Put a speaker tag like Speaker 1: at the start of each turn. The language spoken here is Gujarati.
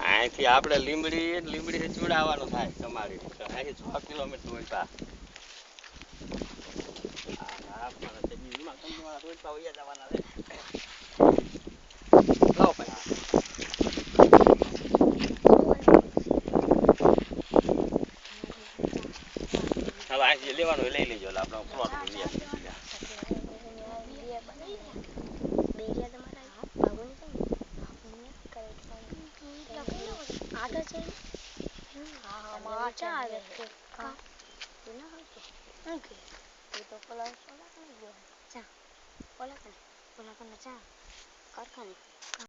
Speaker 1: અહીંથી આપણે લીંબડી ચૂડાવવાનું થાય તમારી અહીંથી 6 કિલોમીટર હોય પા હવે અહીંથી લેવાનું લઈ લેજો એટલે આપણે પ્લોટ
Speaker 2: कारखाने